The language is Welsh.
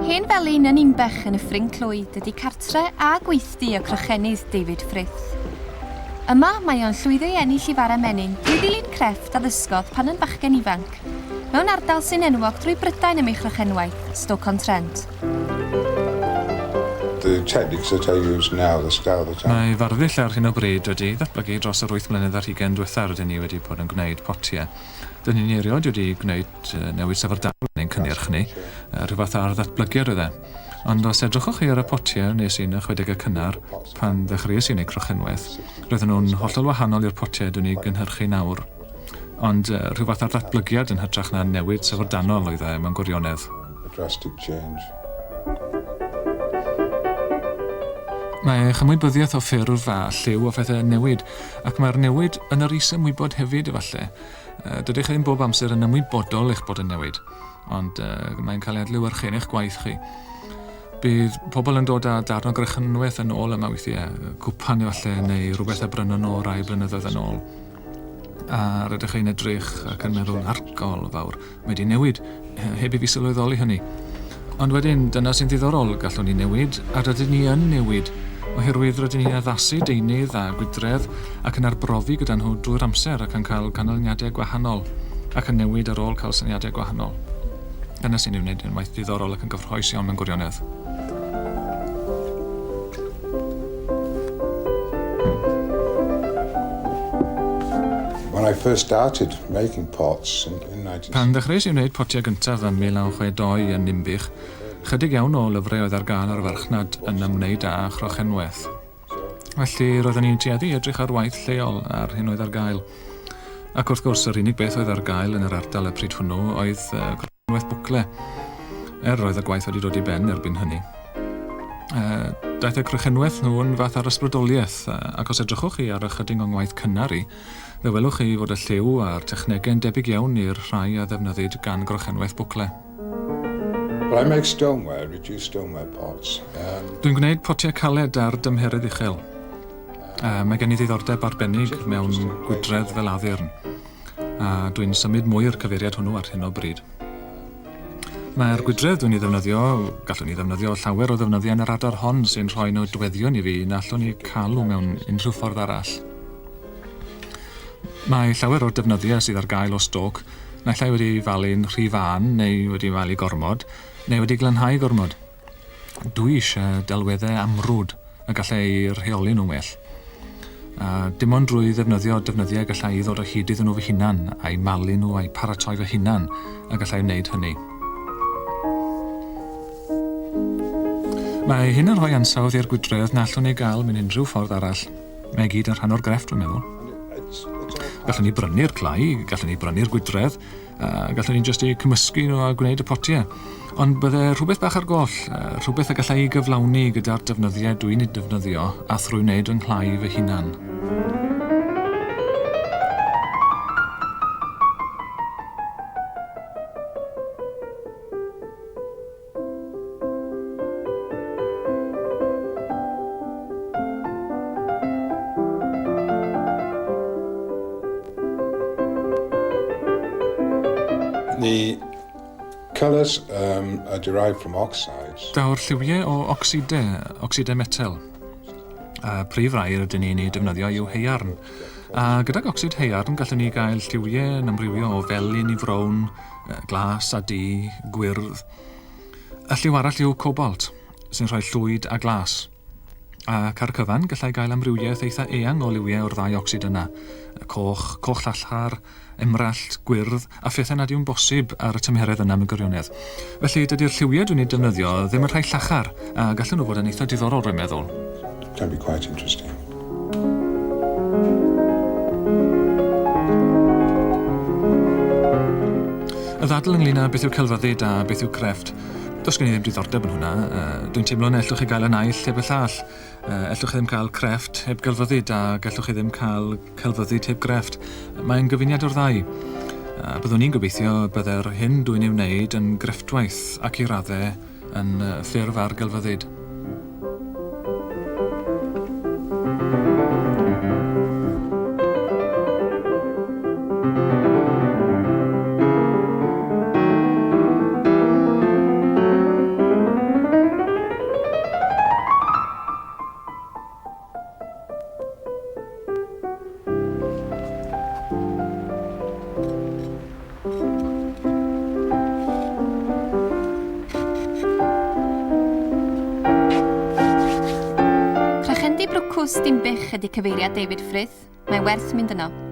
Hen felin yn Dinbych yn y Ffrinclwyd ydy cartre a gweithdy o Crochennydd Frith. Yma mae o'n llwyddo i ennill i fara menyn drwy ddilyn crefft a ddysgodd pan yn bachgen ifanc, mewn ardal sy'n enwog drwy Brydain am ei chrochenwaith, Stoke-on-Trent. The techniques that I use now, the style that Mae farddull ar hyn o bryd wedi ddatblygu dros yr 8 mlynedd ar 20 diwethaf rydyn ni wedi bod yn gwneud potiau. Dyn ni'n eriod wedi gwneud newid sefydliadol yn cynnyrch ni, rhywbeth ar ddatblygiad oedd e. Ond os edrychwch chi ar y potiau nes i'n y 60au cynnar, pan ddechreuais i'n ei crochenwaith, roedden nhw'n hollol wahanol i'r potiau dyn ni gynhyrchu nawr. Ond rhywbeth ar ddatblygiad yn hytrach na newid sefydliadol oedd e mewn gwirionedd. drastic change. Mae chymwybyddiaeth o ffurf a lliw o phethau newid, ac mae'r newid yn yr is-ymwybod hefyd efallai. Dydych chi ddim bob amser yn ymwybodol eich bod yn newid, ond mae'n cael ei adlewyrchu yn eich gwaith chi. Bydd pobl yn dod â darn o grychinwaith yn ôl yma weithiau, cwpan efallai neu rhywbeth a brynon o rai blynyddoedd yn ôl. A rydych chi'n edrych ac yn meddwl argol fawr, mae wedi newid, heb i fi sylweddoli hynny. Ond wedyn, dyna sy'n ddiddorol, gallwn ni newid, a rydyn ni yn newid, oherwydd rydyn ni'n addasu deunydd a gwydredd ac yn arbrofi gyda nhw drwy'r amser ac yn cael canlyniadau gwahanol ac yn newid ar ôl cael syniadau gwahanol. Dyna sy'n ei wneud yn waith ddiddorol ac yn gyffrous iawn mewn gwirionedd. When I first started making pots in 19... Pan ddechreuais i wneud potiau gyntaf yn 1962 yn Dinbych, chydig iawn o lyfrau oedd ar gael ar farchnad yn ymwneud â chrochenwaith. Felly roeddwn ni'n tueddu edrych ar waith lleol ar hyn oedd ar gael. Ac wrth gwrs, yr unig beth oedd ar gael yn yr ardal y pryd hwnnw oedd chrochenwaith bwcle. Roedd y gwaith wedi dod i ben erbyn hynny. Daeth y crochenwaith nhw yn fath ar ysbrydoliaeth, ac os edrychwch chi ar ychydig o'n gwaith cynnar i, fe welwch chi fod y lliw a'r technegau'n debyg iawn i'r rhai a ddefnyddid gan grochenwaith bwcle. Well, I make stoneware, reduced stoneware pots. Dwi'n gwneud potiau caled ar dymheredd uchel. Mae gen i ddiddordeb arbennig mewn gwydredd fel addurn, a dwi'n symud mwy i'r cyfeiriad hwnnw ar hyn o bryd. Mae'r gwydredd dwi'n ei ddefnyddio, gallwn ni ddefnyddio llawer o ddefnyddiau yn yr adar hon sy'n rhoi nodweddion i fi na allwn ni calw mewn unrhyw ffordd arall. Mae llawer o'r defnyddiau sydd ar gael o stoc, naill ai wedi falu'n rhy fan neu wedi falu gormod, neu wedi glanhau gormod. Dwi eisiau delweddau amrwd a gallai rheoli nhw'n well. Dim ond drwy ddefnyddio defnyddiau gallai ddod o hyd iddyn nhw fy hunan, a'i malu nhw a'i paratoi fy hunan, a gallai wneud hynny. Mae hyn yn rhoi ansawdd i'r gwydredd na allwn ni gael mewn unrhyw ffordd arall. Mae gyd yn rhan o'r grefft, dwi'n meddwl. Gallwn ni brynu'r clai, gallwn ni brynu'r gwydredd, gallwn ni jyst i cymysgu nhw a gwneud y potiau. Ond bydde rhywbeth bach ar goll, rhywbeth y gallai gyflawni gyda'r defnyddiau dwi'n ei defnyddio a thrwy wneud yng nghlai fy hunan. The colours are derived from oxides. Daw'r lliwiau o ocsidau metel. Prif rai rydyn ni'n ei defnyddio yw haearn. A gydag ocsid haearn gallwn ni gael lliwiau yn amrywio o felyn i frown, glas a du, gwyrdd. Y lliw arall yw cobalt, sy'n rhoi llwyd a glas. Ac ar cyfan gallai gael amrywiaeth eitha eang o liwiau o'r ddau ocsid yna. Coch llachar, emrallt, gwyrdd, a phethau nad yw'n bosib ar y tymheredd yna mewn gwirionedd. Felly dydy'r lliwiau dwi'n ei defnyddio ddim yn rhai llachar, a gallen nhw fod yn eitha diddorol rwy'n meddwl. It can be quite interesting. Y ddadl ynglyn â beth yw celfyddyd a beth yw crefft. Does gen i ddim diddordeb yn hwnna. Dwi'n teimlo na ellwch chi gael y naill heb y llall. Ellwch chi ddim cael crefft heb gelfyddyd a gallwch chi ddim cael celfyddyd heb grefft. Mae'n gyfuniad o'r ddau. Byddwn ni'n gobeithio byddai'r hyn dwi'n ei wneud yn grefftwaith ac i raddau yn ffurf ar gelfyddyd. cws Dinbych ydy cyfeiriad David Frith, mae werth mynd yno.